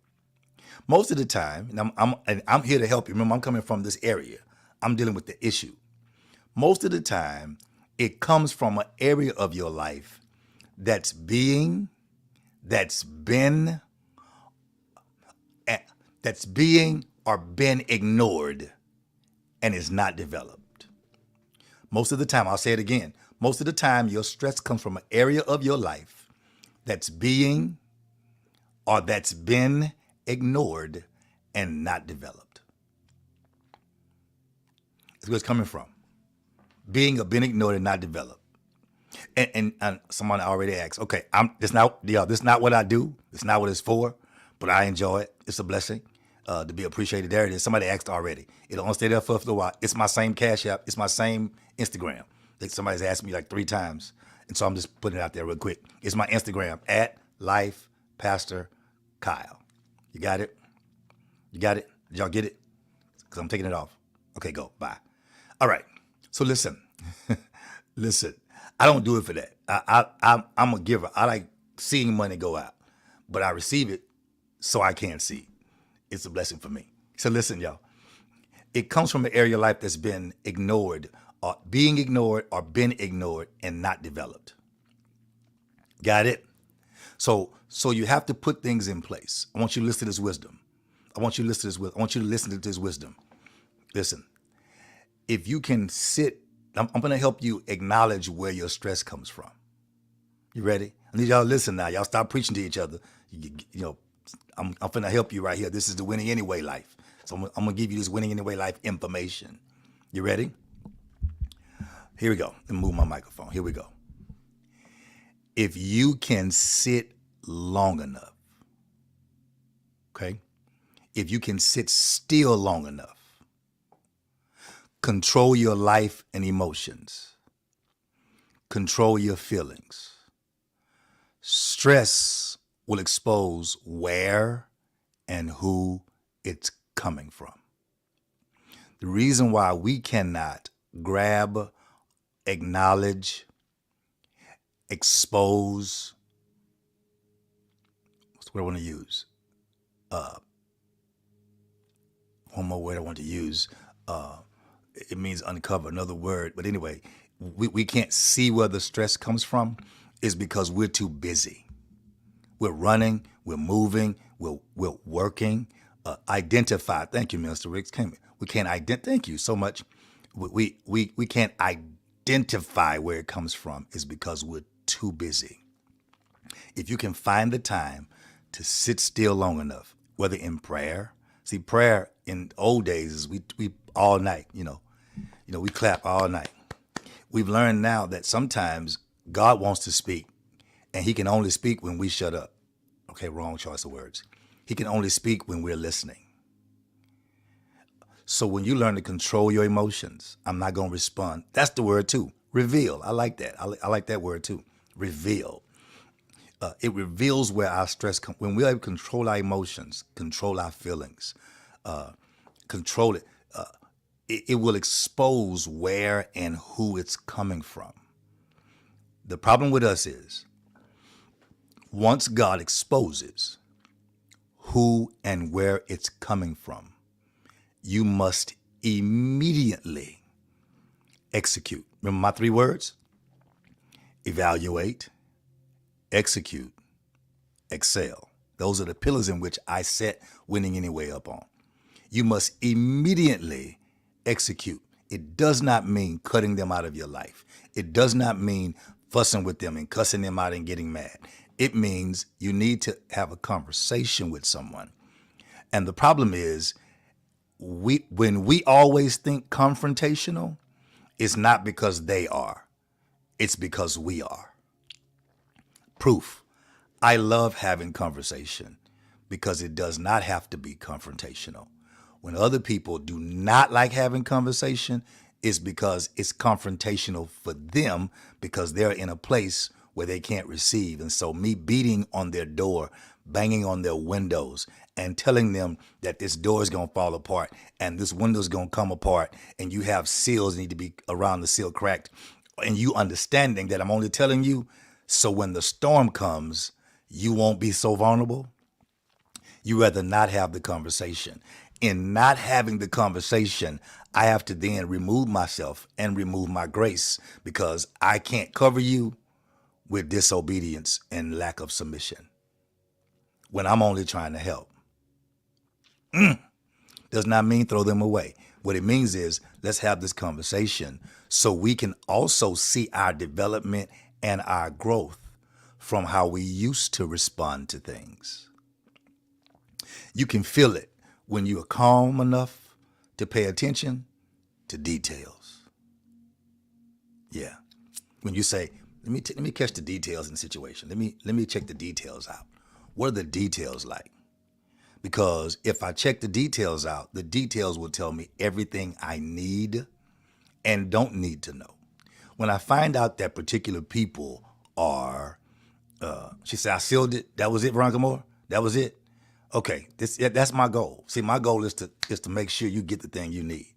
Most of the time, and I'm here to help you. Remember, I'm coming from this area. I'm dealing with the issue. Most of the time, it comes from an area of your life that's being or been ignored and is not developed. Most of the time, I'll say it again. Most of the time, your stress comes from an area of your life that's being or that's been ignored and not developed. That's where it's coming from. Being or been ignored and not developed. And someone already asked, okay, this not what I do. It's not what it's for, but I enjoy it. It's a blessing to be appreciated. There it is. Somebody asked already. It'll only stay there for a while. It's my same Cash App. It's my same Instagram. Somebody's asked me like 3 times. And so I'm just putting it out there real quick. It's my Instagram at Life Pastor Kyle. You got it? You got it? Did y'all get it? Because I'm taking it off. Okay, go. Bye. All right. So listen. Listen. I don't do it for that. I'm a giver. I like seeing money go out. But I receive it so I can see. It's a blessing for me. So listen, y'all. It comes from an area of life that's been ignored, or being ignored, or been ignored and not developed. Got it? So you have to put things in place. I want you to listen to this wisdom. I want you to listen to this wisdom. Listen, if you can sit, I'm going to help you acknowledge where your stress comes from. You ready? I need y'all to listen now. Y'all stop preaching to each other. You know, I'm going to help you right here. This is the Winning Anyway life. So I'm going to give you this Winning Anyway life information. You ready? Here we go. Let me move my microphone. Here we go. If you can sit long enough, okay? If you can sit still long enough, control your life and emotions, control your feelings, stress will expose where and who it's coming from. The reason why we cannot grab, acknowledge, expose, what's what I want to use? One more word I want to use. It means uncover, another word. But anyway, we can't see where the stress comes from is because we're too busy. We're running, we're moving, we're working. Identify. Thank you, Mr. Riggs. We can't thank you so much. We can't identify where it comes from is because we're too busy. If you can find the time to sit still long enough, whether in prayer. See, prayer in old days is we all night, you know, we clap all night. We've learned now that sometimes God wants to speak and he can only speak when we shut up. Okay, wrong choice of words. He can only speak when we're listening. So when you learn to control your emotions, I'm not going to respond. That's the word too. Reveal. I like that. I like that word too. Reveal. It reveals where our stress comes. When we're able to control our emotions, control our feelings, control it, it will expose where and who it's coming from. The problem with us is once God exposes who and where it's coming from, you must immediately execute. Remember my 3 words? Evaluate, execute, excel. Those are the pillars in which I set Winning Anyway up on. You must immediately execute. It does not mean cutting them out of your life. It does not mean fussing with them and cussing them out and getting mad. It means you need to have a conversation with someone. And the problem is, when we always think confrontational, it's not because they are. It's because we are. Proof. I love having conversation because it does not have to be confrontational. When other people do not like having conversation, it's because it's confrontational for them because they're in a place where they can't receive. And so me beating on their door, banging on their windows and telling them that this door is going to fall apart and this window is going to come apart and you have seals need to be around the seal cracked and you understanding that I'm only telling you so when the storm comes, you won't be so vulnerable. You rather not have the conversation. In not having the conversation, I have to then remove myself and remove my grace because I can't cover you with disobedience and lack of submission when I'm only trying to help. Does not mean throw them away. What it means is let's have this conversation so we can also see our development and our growth from how we used to respond to things. You can feel it when you are calm enough to pay attention to details. Yeah. When you say, let me catch the details in the situation. Let me check the details out. What are the details like? Because if I check the details out, the details will tell me everything I need and don't need to know. when I find out that particular people are, she said, I sealed it. That was it, Veronica Moore. That was it. Okay, that's my goal. See, my goal is to make sure you get the thing you need.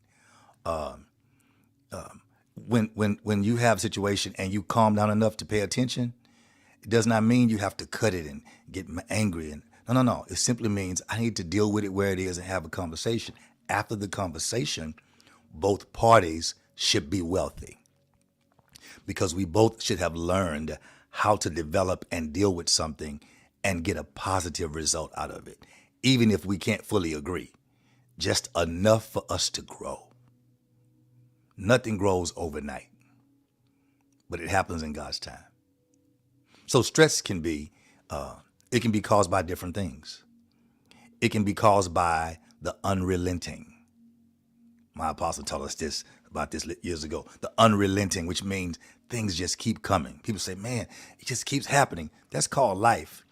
When you have a situation and you calm down enough to pay attention, it does not mean you have to cut it and get angry. And no. It simply means I need to deal with it where it is and have a conversation. After the conversation, both parties should be wealthy because we both should have learned how to develop and deal with something and get a positive result out of it, even if we can't fully agree, just enough for us to grow. Nothing grows overnight, but it happens in God's time. So stress can be, it can be caused by different things. It can be caused by the unrelenting. My apostle taught us this about this years ago. The unrelenting, which means things just keep coming. People say, man, it just keeps happening. That's called life.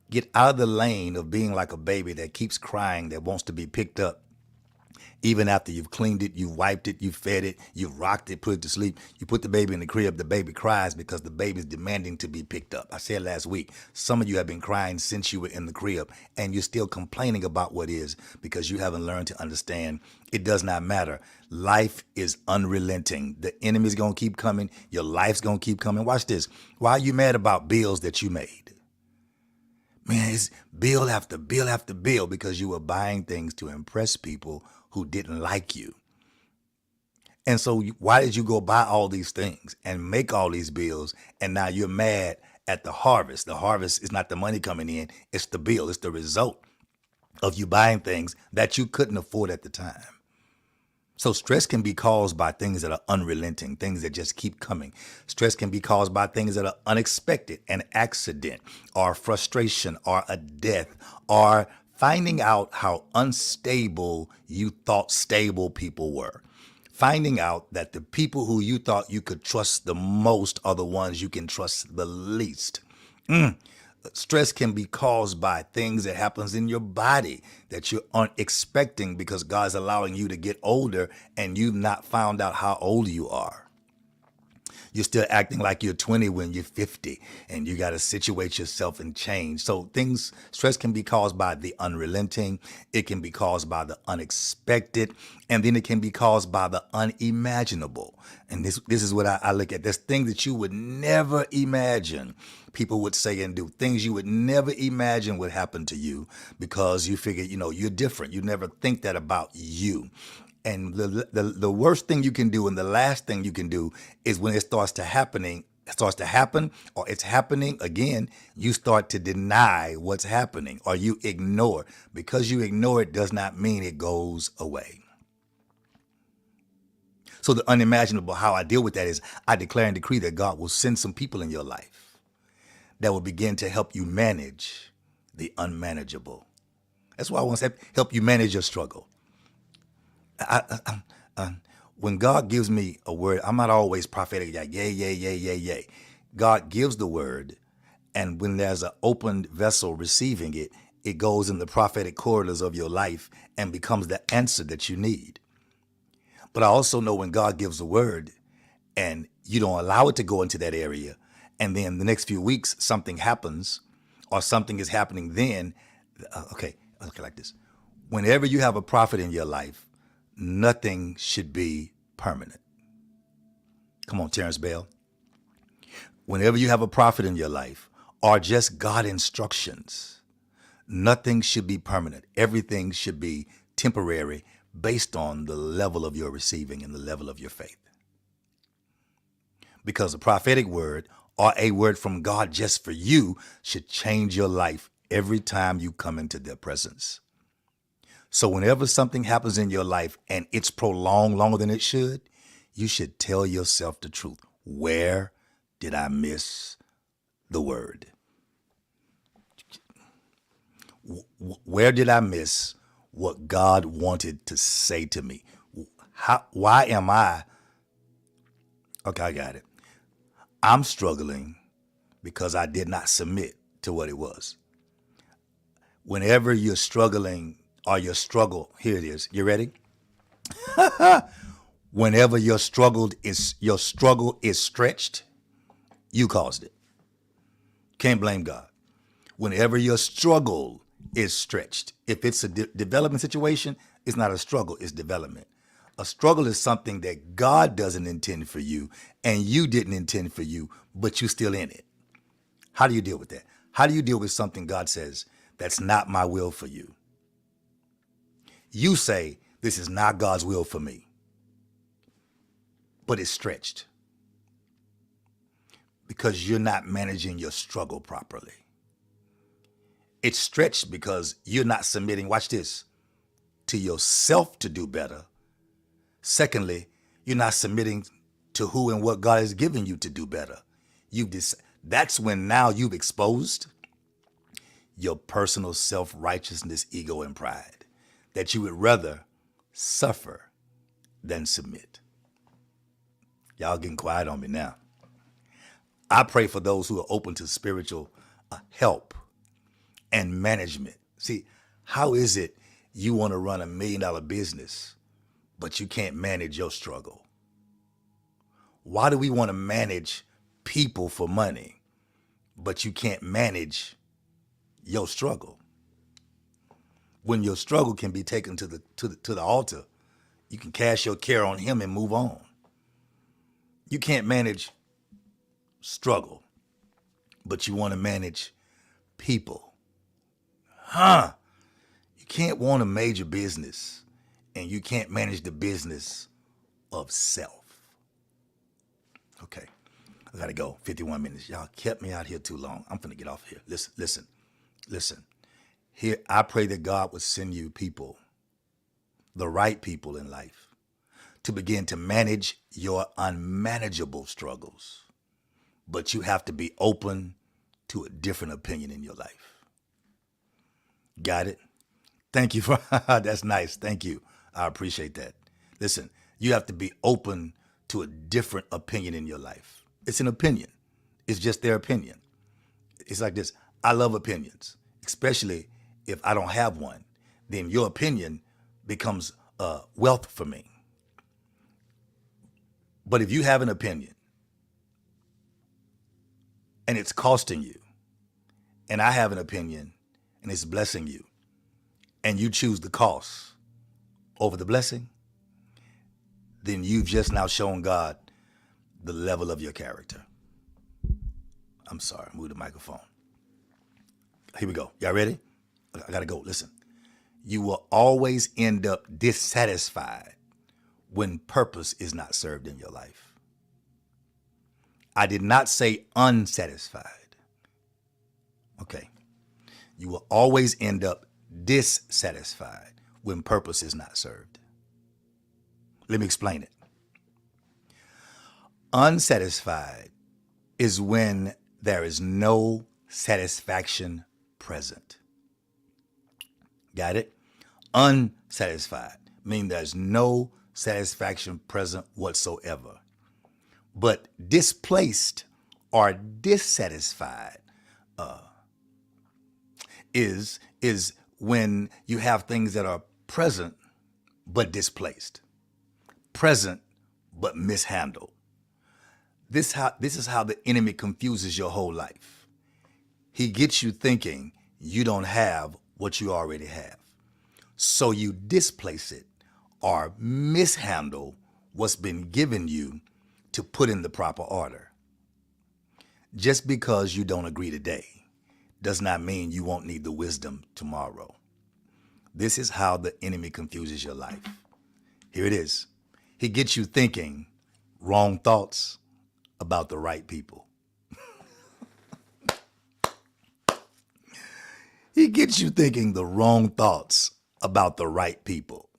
Get out of the lane of being like a baby that keeps crying, that wants to be picked up. Even after you've cleaned it, you've wiped it, you've fed it, you've rocked it, put it to sleep, you put the baby in the crib, the baby cries because the baby's demanding to be picked up. I said last week, some of you have been crying since you were in the crib and you're still complaining about what is because you haven't learned to understand it does not matter. Life is unrelenting. The enemy's going to keep coming. Your life's going to keep coming. Watch this. Why are you mad about bills that you made? Man, it's bill after bill after bill because you were buying things to impress people who didn't like you. And so why did you go buy all these things and make all these bills and now you're mad at the harvest? The harvest is not the money coming in, it's the bill, it's the result of you buying things that you couldn't afford at the time. So stress can be caused by things that are unrelenting, things that just keep coming. Stress can be caused by things that are unexpected, an accident or frustration or a death or finding out how unstable you thought stable people were. Finding out that the people who you thought you could trust the most are the ones you can trust the least. Stress can be caused by things that happens in your body that you aren't expecting because God's allowing you to get older and you've not found out how old you are. You're still acting like you're 20 when you're 50 and you got to situate yourself and change. So stress can be caused by the unrelenting. It can be caused by the unexpected. And then it can be caused by the unimaginable. And this is what I look at. There's things that you would never imagine people would say and do, things you would never imagine would happen to you because you figure, you're different. You never think that about you. And the worst thing you can do and the last thing you can do is when it starts to happen or it's happening again, you start to deny what's happening or you ignore. Because you ignore it does not mean it goes away. So the unimaginable, how I deal with that is I declare and decree that God will send some people in your life that will begin to help you manage the unmanageable. That's why I want to help you manage your struggle. When God gives me a word, I'm not always prophetic, like yay. God gives the word, and when there's an opened vessel receiving it, it goes in the prophetic corridors of your life and becomes the answer that you need. But I also know when God gives a word and you don't allow it to go into that area, and then the next few weeks something happens or something is happening then, okay, like this. Whenever you have a prophet in your life, nothing should be permanent. Come on, Terrence Bell. Whenever you have a prophet in your life or just God instructions, nothing should be permanent. Everything should be temporary based on the level of your receiving and the level of your faith. Because a prophetic word or a word from God just for you should change your life every time you come into their presence. So whenever something happens in your life and it's prolonged longer than it should tell yourself the truth. Where did I miss the word? Where did I miss what God wanted to say to me? Why am I? Okay, I got it. I'm struggling because I did not submit to what it was. Whenever you're struggling or your struggle, here it is. You ready? Whenever your struggle is stretched, you caused it. Can't blame God. Whenever your struggle is stretched, if it's a development situation, it's not a struggle, it's development. A struggle is something that God doesn't intend for you and you didn't intend for you, but you're still in it. How do you deal with that? How do you deal with something God says, that's not my will for you? You say, this is not God's will for me, but it's stretched because you're not managing your struggle properly. It's stretched because you're not submitting, watch this, to yourself to do better. Secondly, you're not submitting to who and what God has given you to do better. That's when now you've exposed your personal self-righteousness, ego, and pride, that you would rather suffer than submit. Y'all getting quiet on me now. I pray for those who are open to spiritual help and management. See, how is it you want to run $1 million business, but you can't manage your struggle? Why do we want to manage people for money, but you can't manage your struggle? When your struggle can be taken to the altar, you can cast your care on him and move on. You can't manage struggle, but you want to manage people. You can't want a major business and you can't manage the business of self. Okay, I gotta go. 51 minutes. Y'all kept me out here too long. I'm finna get off here. Listen. Here, I pray that God would send you people, the right people in life, to begin to manage your unmanageable struggles. But you have to be open to a different opinion in your life. Got it? Thank you for, that's nice. Thank you. I appreciate that. Listen, you have to be open to a different opinion in your life. It's an opinion. It's just their opinion. It's like this. I love opinions, especially if I don't have one. Then your opinion becomes wealth for me. But if you have an opinion and it's costing you, and I have an opinion and it's blessing you, and you choose the cost over the blessing, then you've just now shown God the level of your character. I'm sorry, move the microphone. Here we go. Y'all ready? I gotta go. Listen, you will always end up dissatisfied when purpose is not served in your life. I did not say unsatisfied. Okay. You will always end up dissatisfied when purpose is not served. Let me explain it. Unsatisfied is when there is no satisfaction present. Got it? Unsatisfied means there's no satisfaction present whatsoever. But displaced or dissatisfied is when you have things that are present but displaced, present but mishandled. This is how the enemy confuses your whole life. He gets you thinking you don't have what you already have. So you displace it or mishandle what's been given you to put in the proper order. Just because you don't agree today does not mean you won't need the wisdom tomorrow. This is how the enemy confuses your life. Here it is. He gets you thinking wrong thoughts about the right people. He gets you thinking the wrong thoughts about the right people.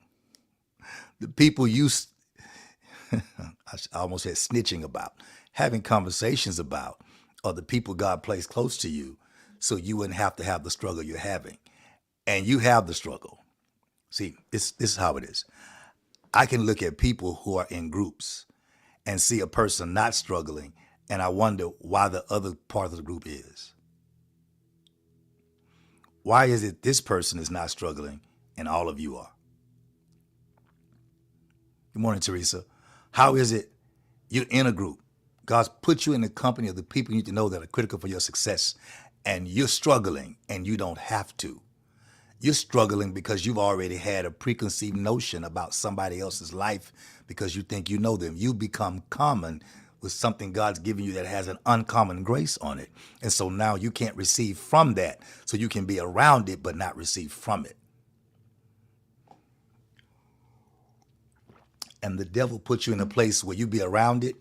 The people you, I almost said snitching about, having conversations about, are the people God placed close to you so you wouldn't have to have the struggle you're having. And you have the struggle. See, this is how it is. I can look at people who are in groups and see a person not struggling, and I wonder why the other part of the group is. Why is it this person is not struggling and all of you are? Good morning, Teresa. How is it you're in a group? God's put you in the company of the people you need to know that are critical for your success, and you're struggling and you don't have to. You're struggling because you've already had a preconceived notion about somebody else's life because you think you know them. You become common with something God's given you that has an uncommon grace on it. And so now you can't receive from that. So you can be around it but not receive from it. And the devil puts you in a place where you be around it,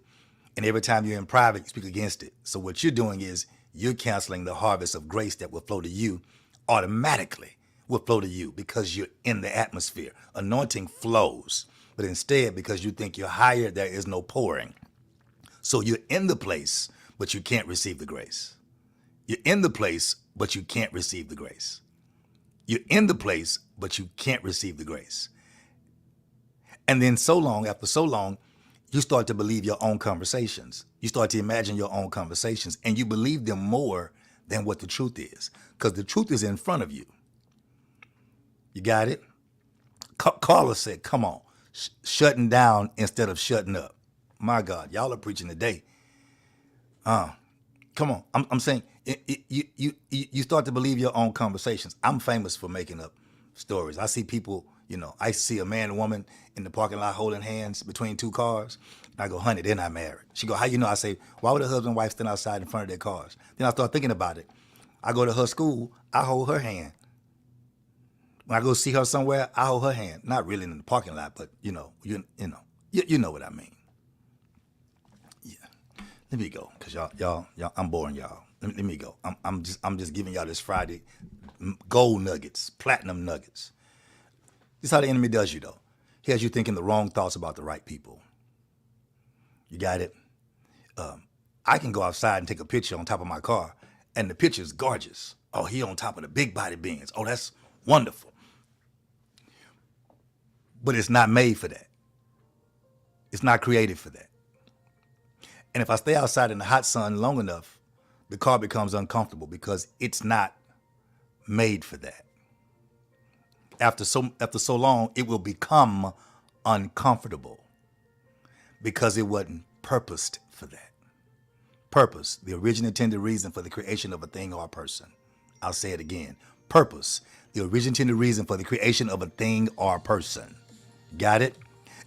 and every time you're in private, you speak against it. So what you're doing is you're canceling the harvest of grace that will flow to you automatically, will flow to you because you're in the atmosphere. Anointing flows, but instead, because you think you're higher, there is no pouring. So you're in the place, but you can't receive the grace. You're in the place, but you can't receive the grace. You're in the place, but you can't receive the grace. And then after so long, you start to believe your own conversations. You start to imagine your own conversations, and you believe them more than what the truth is, because the truth is in front of you. You got it? Carla said, come on, shutting down instead of shutting up. My God, y'all are preaching today. Come on, I'm saying you start to believe your own conversations. I'm famous for making up stories. I see people, I see a man and woman in the parking lot holding hands between two cars. And I go, honey, they're not married. She go, how you know? I say, why would a husband and wife stand outside in front of their cars? Then I start thinking about it. I go to her school, I hold her hand. When I go see her somewhere, I hold her hand. Not really in the parking lot, but you know what I mean. Yeah. Let me go, cause y'all, I'm boring y'all. Let me go. I'm just giving y'all this Friday gold nuggets, platinum nuggets. This is how the enemy does you, though. He has you thinking the wrong thoughts about the right people. You got it? I can go outside and take a picture on top of my car, and the picture is gorgeous. Oh, he on top of the big body Benz. Oh, that's wonderful. But it's not made for that. It's not created for that. And if I stay outside in the hot sun long enough, the car becomes uncomfortable because it's not made for that. After so long, it will become uncomfortable because it wasn't purposed for that. Purpose, the original intended reason for the creation of a thing or a person. I'll say it again. Purpose, the original intended reason for the creation of a thing or a person. Got it?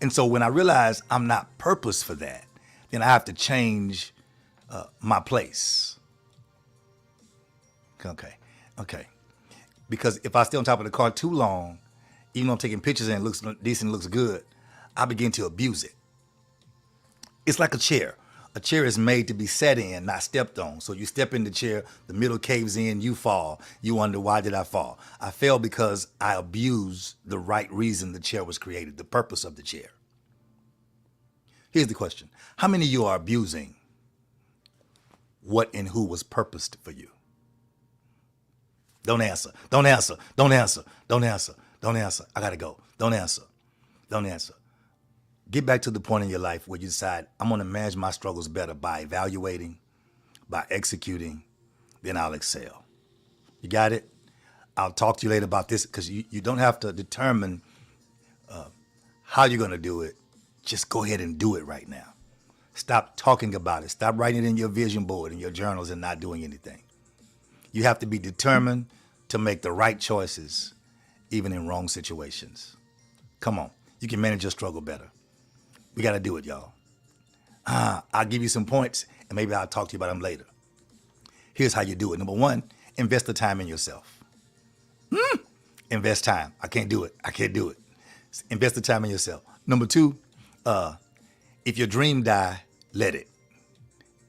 And so when I realize I'm not purposed for that, then I have to change my place. Okay. Because if I stay on top of the car too long, even though I'm taking pictures and it looks decent, looks good, I begin to abuse it. It's like a chair. A chair is made to be sat in, not stepped on. So you step in the chair, the middle caves in, you fall. You wonder, why did I fall? I fell because I abused the right reason the chair was created, the purpose of the chair. Here's the question. How many of you are abusing what and who was purposed for you? Don't answer. Don't answer. Don't answer. Don't answer. Don't answer. I gotta go. Don't answer. Don't answer. Get back to the point in your life where you decide, I'm going to manage my struggles better by evaluating, by executing, then I'll excel. You got it? I'll talk to you later about this because you don't have to determine how you're going to do it. Just go ahead and do it right now. Stop talking about it. Stop writing it in your vision board and your journals and not doing anything. You have to be determined to make the right choices, even in wrong situations. Come on. You can manage your struggle better. We got to do it, y'all. I'll give you some points, and maybe I'll talk to you about them later. Here's how you do it. Number one, invest the time in yourself. Invest time. I can't do it. Invest the time in yourself. Number two, if your dream die, let it.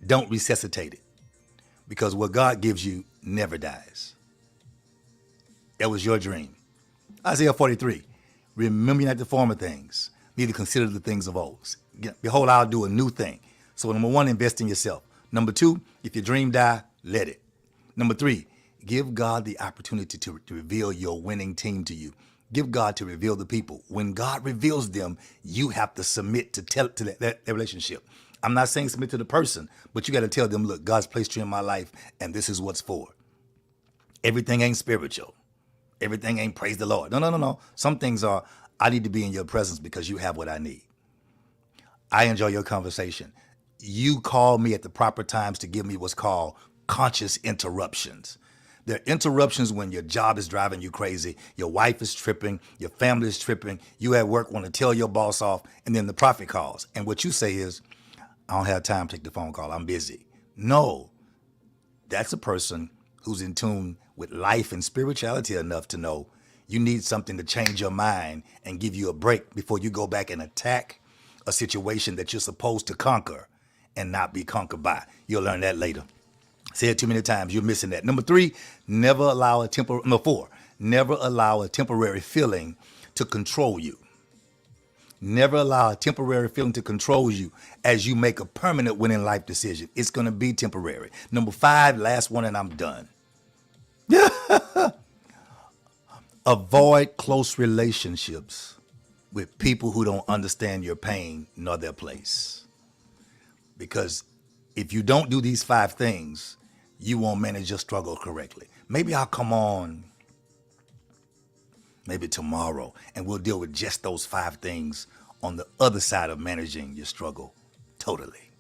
Don't resuscitate it. Because what God gives you never dies. That was your dream. Isaiah 43, remember not the former things, neither consider the things of old. Behold, I'll do a new thing. So number one, invest in yourself. Number two, if your dream die, let it. Number three, give God the opportunity to reveal your winning team to you. Give God to reveal the people. When God reveals them, you have to submit to that relationship. I'm not saying submit to the person, but you got to tell them, look, God's placed you in my life, and this is what's for. Everything ain't spiritual. Everything ain't praise the Lord. No. Some things are, I need to be in your presence because you have what I need. I enjoy your conversation. You call me at the proper times to give me what's called conscious interruptions. There are interruptions when your job is driving you crazy, your wife is tripping, your family is tripping, you at work want to tell your boss off, and then the prophet calls. And what you say is, I don't have time to take the phone call, I'm busy. No, that's a person who's in tune with life and spirituality enough to know you need something to change your mind and give you a break before you go back and attack a situation that you're supposed to conquer and not be conquered by. You'll learn that later. Say it too many times, you're missing that. Number four, never allow a temporary feeling to control you. Never allow a temporary feeling to control you as you make a permanent winning life decision. It's going to be temporary. Number five, last one, and I'm done. Avoid close relationships with people who don't understand your pain nor their place. Because if you don't do these five things, you won't manage your struggle correctly. Maybe I'll come on maybe tomorrow and we'll deal with just those five things on the other side of managing your struggle totally.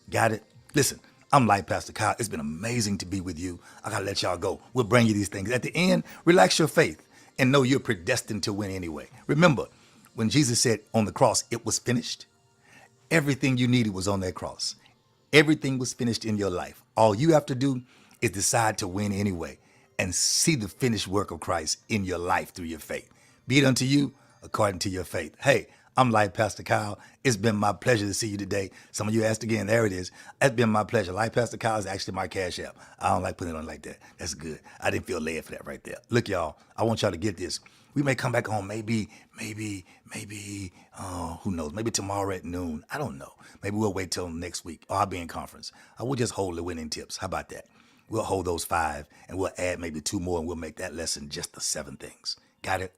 Got it? Listen, I'm Life Pastor Kyle. It's been amazing to be with you. I gotta let y'all go. We'll bring you these things. At the end, relax your faith and know you're predestined to win anyway. Remember, when Jesus said on the cross, it was finished, everything you needed was on that cross. Everything was finished in your life. All you have to do is decide to win anyway and see the finished work of Christ in your life through your faith. Be it unto you according to your faith. Hey, I'm Life Pastor Kyle. It's been my pleasure to see you today. Some of you asked again, there it is. It's been my pleasure. Life Pastor Kyle is actually my Cash App. I don't like putting it on like that. That's good. I didn't feel led for that right there. Look, y'all, I want y'all to get this. We may come back on maybe, who knows, maybe tomorrow at noon. I don't know. Maybe we'll wait till next week or I'll be in conference. I will just hold the winning tips. How about that? We'll hold those five and we'll add maybe two more and we'll make that lesson just the 7 things. Got it?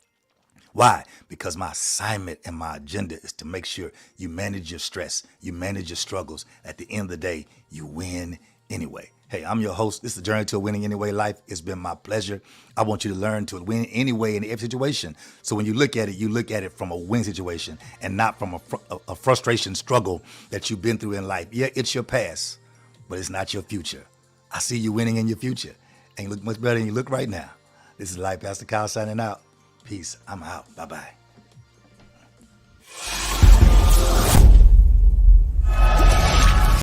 Why? Because my assignment and my agenda is to make sure you manage your stress, you manage your struggles. At the end of the day, you win anyway. Hey, I'm your host. This is the Journey to a Winning Anyway Life. It's been my pleasure. I want you to learn to win anyway in every situation. So when you look at it from a win situation and not from a frustration struggle that you've been through in life. Yeah, it's your past, but it's not your future. I see you winning in your future and you look much better than you look right now. This is Life Pastor Kyle signing out. Peace. I'm out. Bye-bye.